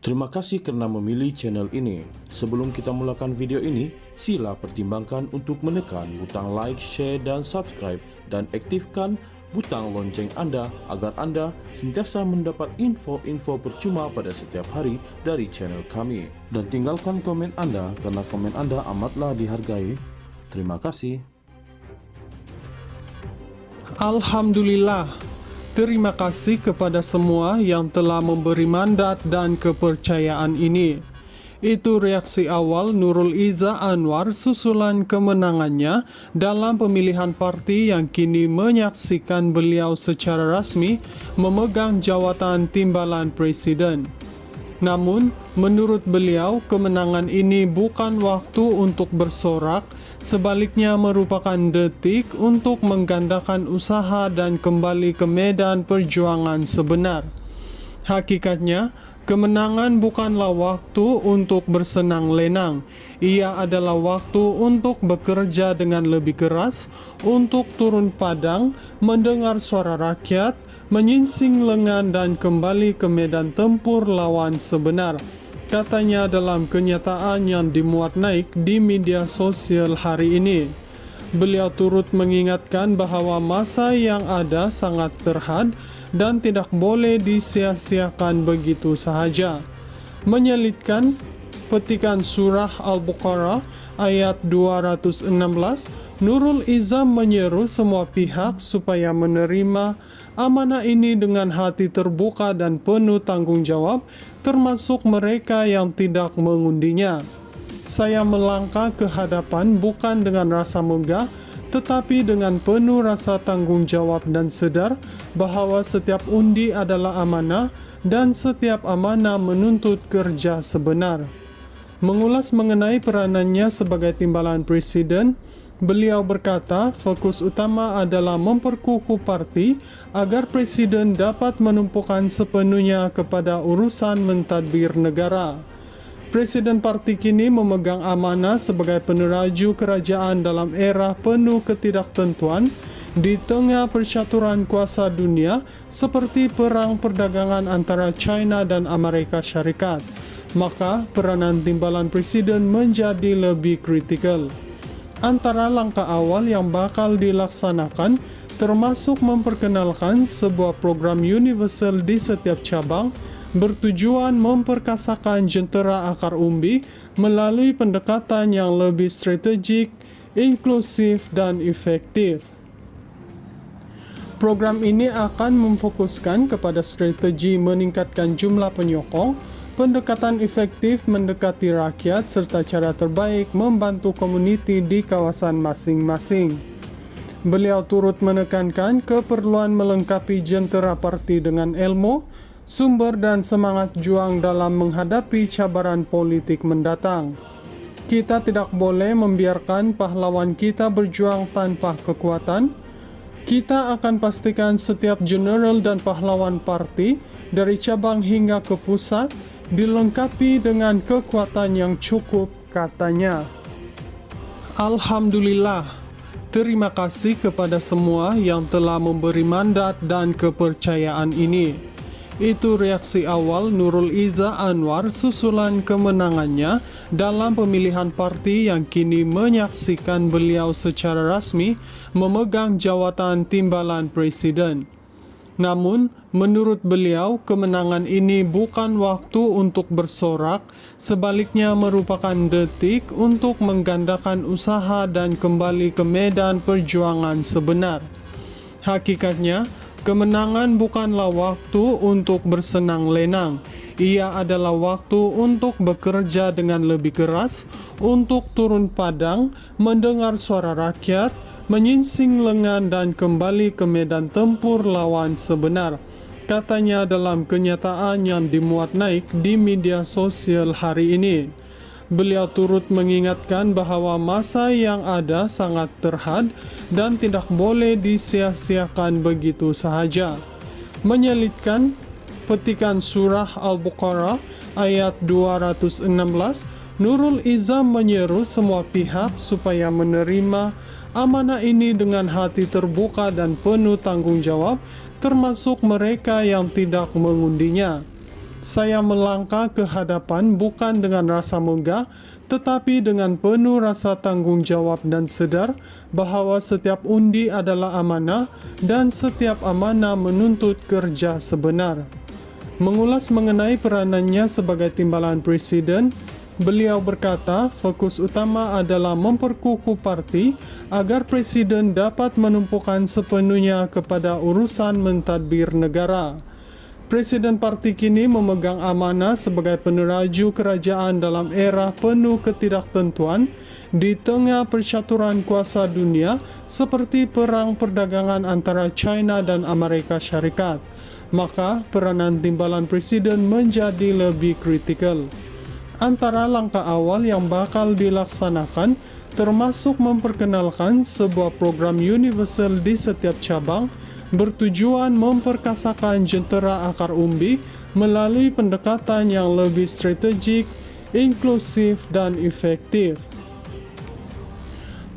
Terima kasih karena memilih channel ini. Sebelum kita mulakan video ini, sila pertimbangkan untuk menekan butang like, share, dan subscribe, dan aktifkan butang lonceng Anda agar Anda sentiasa mendapat info-info percuma pada setiap hari dari channel kami. Dan tinggalkan komen Anda karena komen Anda amatlah dihargai. Terima kasih. Alhamdulillah, terima kasih kepada semua yang telah memberi mandat dan kepercayaan ini. Itu reaksi awal Nurul Izzah Anwar susulan kemenangannya dalam pemilihan parti yang kini menyaksikan beliau secara rasmi memegang jawatan timbalan presiden. Namun, menurut beliau, kemenangan ini bukan waktu untuk bersorak, sebaliknya merupakan detik untuk menggandakan usaha dan kembali ke medan perjuangan sebenar. Hakikatnya, kemenangan bukanlah waktu untuk bersenang-lenang. Ia adalah waktu untuk bekerja dengan lebih keras, untuk turun padang, mendengar suara rakyat, menyingsing lengan dan kembali ke medan tempur lawan sebenar, katanya dalam kenyataan yang dimuat naik di media sosial hari ini. Beliau turut mengingatkan bahwa masa yang ada sangat terhad dan tidak boleh disia-siakan begitu sahaja. Menyelitkan petikan surah Al-Baqarah ayat 216, Nurul Izzah menyeru semua pihak supaya menerima amanah ini dengan hati terbuka dan penuh tanggung jawab, termasuk mereka yang tidak mengundinya. Saya melangkah ke hadapan bukan dengan rasa megah, tetapi dengan penuh rasa tanggung jawab dan sedar bahwa setiap undi adalah amanah dan setiap amanah menuntut kerja sebenar. Mengulas mengenai peranannya sebagai timbalan presiden, beliau berkata fokus utama adalah memperkukuh parti agar presiden dapat menumpukan sepenuhnya kepada urusan mentadbir negara. Presiden parti kini memegang amanah sebagai peneraju kerajaan dalam era penuh ketidaktentuan di tengah percaturan kuasa dunia seperti perang perdagangan antara China dan Amerika Syarikat. Maka peranan timbalan presiden menjadi lebih kritikal. Antara langkah awal yang bakal dilaksanakan termasuk memperkenalkan sebuah program universal di setiap cabang bertujuan memperkasakan jentera akar umbi melalui pendekatan yang lebih strategik, inklusif, dan efektif. Program ini akan memfokuskan kepada strategi meningkatkan jumlah penyokong, pendekatan efektif mendekati rakyat, serta cara terbaik membantu komuniti di kawasan masing-masing. Beliau turut menekankan keperluan melengkapi jentera parti dengan ilmu, sumber dan semangat juang dalam menghadapi cabaran politik mendatang. Kita tidak boleh membiarkan pahlawan kita berjuang tanpa kekuatan. Kita akan pastikan setiap general dan pahlawan parti dari cabang hingga ke pusat dilengkapi dengan kekuatan yang cukup, katanya. Alhamdulillah, terima kasih kepada semua yang telah memberi mandat dan kepercayaan ini. Itu reaksi awal Nurul Izzah Anwar susulan kemenangannya dalam pemilihan parti yang kini menyaksikan beliau secara rasmi memegang jawatan timbalan presiden. Namun, menurut beliau, kemenangan ini bukan waktu untuk bersorak, sebaliknya merupakan detik untuk menggandakan usaha dan kembali ke medan perjuangan sebenar. Hakikatnya, kemenangan bukanlah waktu untuk bersenang-lenang. Ia adalah waktu untuk bekerja dengan lebih keras, untuk turun padang, mendengar suara rakyat, menyingsing lengan dan kembali ke medan tempur lawan sebenar, katanya dalam kenyataan yang dimuat naik di media sosial hari ini. Beliau turut mengingatkan bahwa masa yang ada sangat terhad dan tidak boleh disia-siakan begitu sahaja. Menyelitkan petikan surah Al-Baqarah ayat 216, Nurul Izzah menyeru semua pihak supaya menerima amanah ini dengan hati terbuka dan penuh tanggung jawab, termasuk mereka yang tidak mengundinya. Saya melangkah ke hadapan bukan dengan rasa megah, tetapi dengan penuh rasa tanggung jawab dan sedar bahwa setiap undi adalah amanah dan setiap amanah menuntut kerja sebenar. Mengulas mengenai peranannya sebagai timbalan presiden, beliau berkata fokus utama adalah memperkukuh parti agar presiden dapat menumpukan sepenuhnya kepada urusan mentadbir negara. Presiden parti kini memegang amanah sebagai peneraju kerajaan dalam era penuh ketidaktentuan di tengah percaturan kuasa dunia seperti perang perdagangan antara China dan Amerika Syarikat. Maka peranan timbalan presiden menjadi lebih kritikal. Antara langkah awal yang bakal dilaksanakan termasuk memperkenalkan sebuah program universal di setiap cabang bertujuan memperkasakan jentera akar umbi melalui pendekatan yang lebih strategik, inklusif, dan efektif.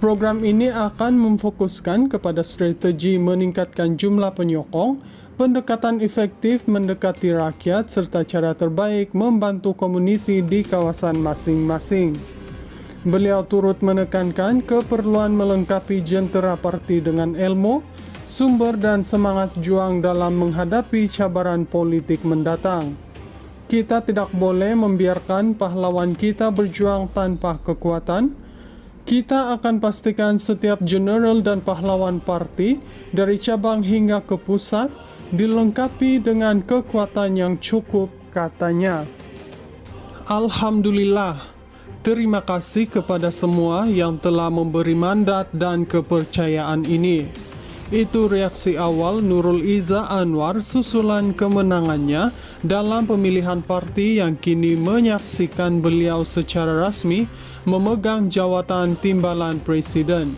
Program ini akan memfokuskan kepada strategi meningkatkan jumlah penyokong, pendekatan efektif mendekati rakyat, serta cara terbaik membantu komuniti di kawasan masing-masing. Beliau turut menekankan keperluan melengkapi jentera parti dengan ilmu, sumber dan semangat juang dalam menghadapi cabaran politik mendatang. Kita tidak boleh membiarkan pahlawan kita berjuang tanpa kekuatan. Kita akan pastikan setiap general dan pahlawan parti dari cabang hingga ke pusat dilengkapi dengan kekuatan yang cukup, katanya. Alhamdulillah, terima kasih kepada semua yang telah memberi mandat dan kepercayaan ini. Itu reaksi awal Nurul Izzah Anwar susulan kemenangannya dalam pemilihan parti yang kini menyaksikan beliau secara rasmi memegang jawatan timbalan presiden.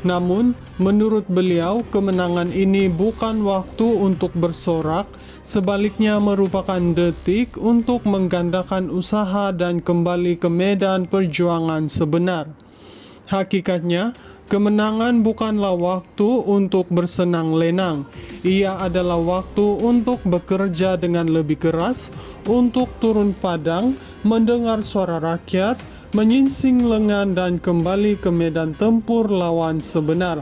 Namun, menurut beliau, kemenangan ini bukan waktu untuk bersorak, sebaliknya merupakan detik untuk menggandakan usaha dan kembali ke medan perjuangan sebenar. Hakikatnya, kemenangan bukanlah waktu untuk bersenang lenang. Ia adalah waktu untuk bekerja dengan lebih keras, untuk turun padang, mendengar suara rakyat, menyingsing lengan dan kembali ke medan tempur lawan sebenar,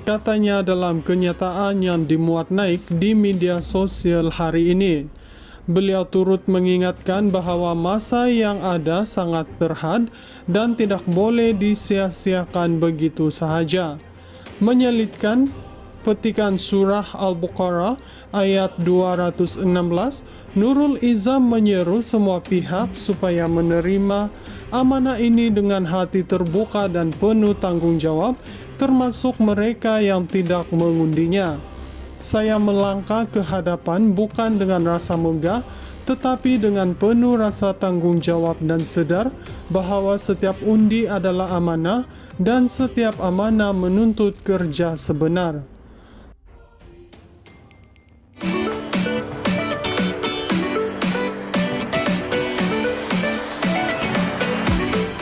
katanya dalam kenyataan yang dimuat naik di media sosial hari ini. Beliau turut mengingatkan bahwa masa yang ada sangat terhad dan tidak boleh disia-siakan begitu sahaja. Menyelitkan petikan surah Al-Baqarah ayat 216, Nurul Izzah menyeru semua pihak supaya menerima amanah ini dengan hati terbuka dan penuh tanggung jawab, termasuk mereka yang tidak mengundinya. Saya melangkah ke hadapan bukan dengan rasa megah, tetapi dengan penuh rasa tanggung jawab dan sedar bahwa setiap undi adalah amanah dan setiap amanah menuntut kerja sebenar.